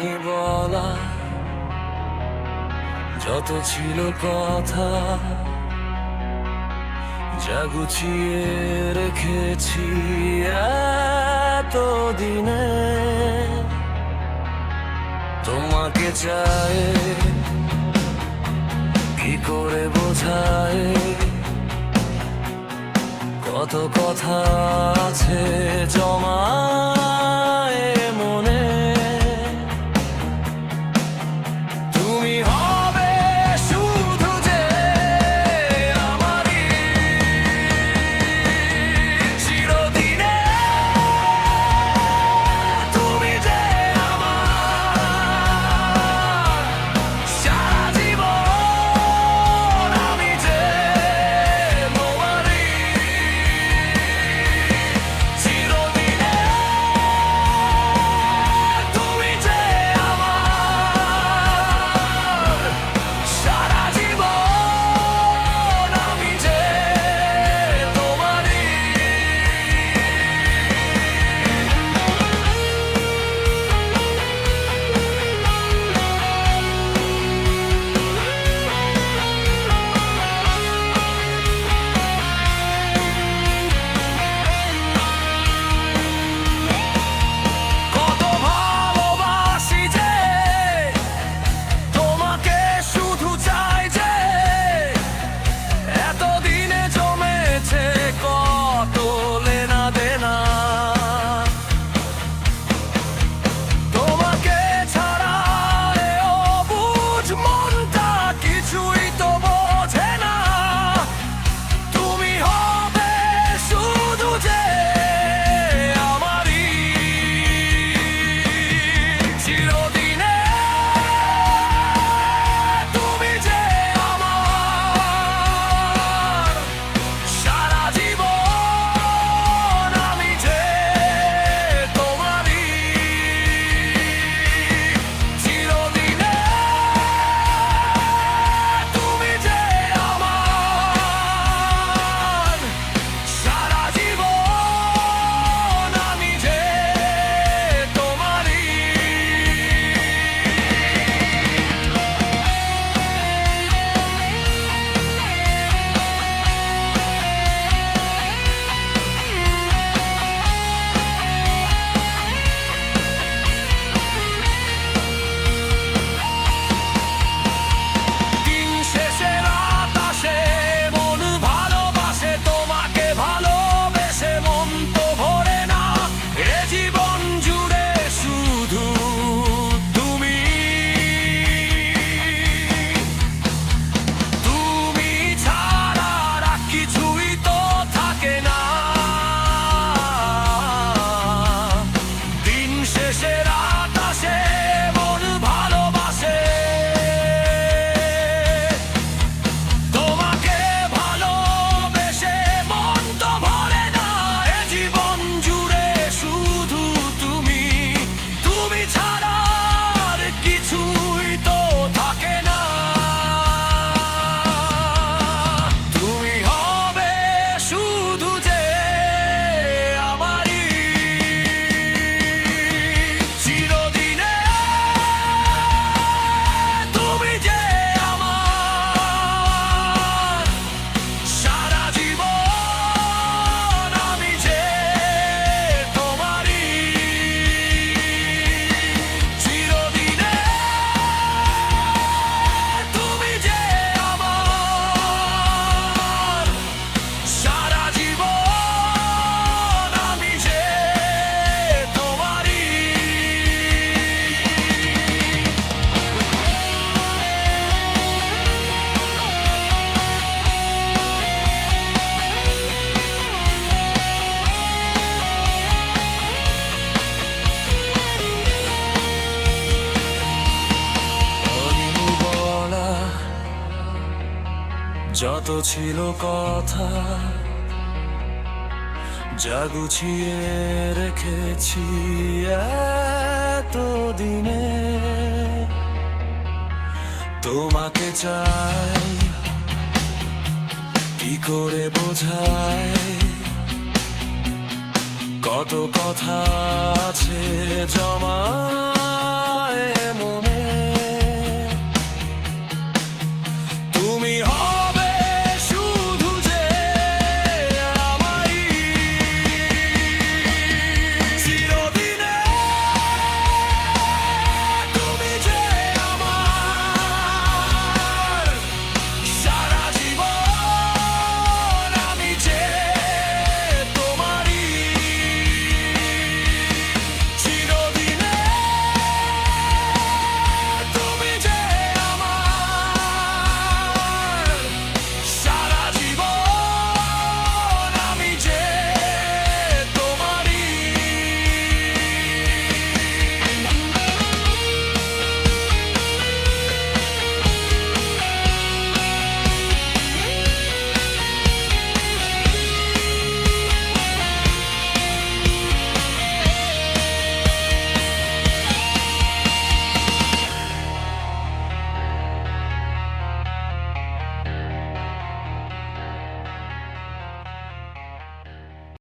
পারিনি বলা যত ছিল কথা, যা গুছিয়ে রেখেছি এতদিনে। তোমাকে চাই কি করে বোঝায়, কত কথা আছে জমায়ে মনে। তুমি হবে শুধু যে আমারই চিরদিনে, তুমি যে আমার সারা জীবন, আমি যে তোমারই চিরদিনে, তুমি যে আমার সারা জীবন, আমি যে তোমারই। কত ভালোবাসি যে তোমাকে, শুধু চাই যে এতদিনে জমেছে কত লেনা দেনা। তোমাকে ছাড়া এ অবুঝ মনটা কিছুই তো বোঝে না। তুমি হবে শুধু যে আমারই চিরদিনে, তুমি যে আমার সারা জীবন, আমি যে তোমারই চিরদিনে, তুমি যে আমার সারা জীবন, আমি যে তোমারই। দিন শেষে রাত আসে, মন ভালোবাসে তোমাকে, ভালোবেসে মন তো ভরে না। এ জীবন জুড়ে শুধু তুমি, তুমি ছাড়া আর কিছুই তো থাকে না। দিন শেষে রাত আসে, মন ভালোবাসে তোমাকে, ভালোবেসে মন তো ভরে না। এ জীবন জুড়ে শুধু তুমি, তুমি ছাড়া আর কিছুই তো থাকে না। তুমি হবে শুধু যে আমারই চিরদিনে, তুমি যে আমার সারা জীবন, আমি যে তোমারই চিরদিনে, তুমি যে আমার সারা জীবন, আমি যে তোমারই। পারিনি বলা যত ছিল কথা, যা গুছিয়ে রেখেছি এতদিনে। তোমাকে চাই কি করে বোঝায়, কত কথা আছে জমা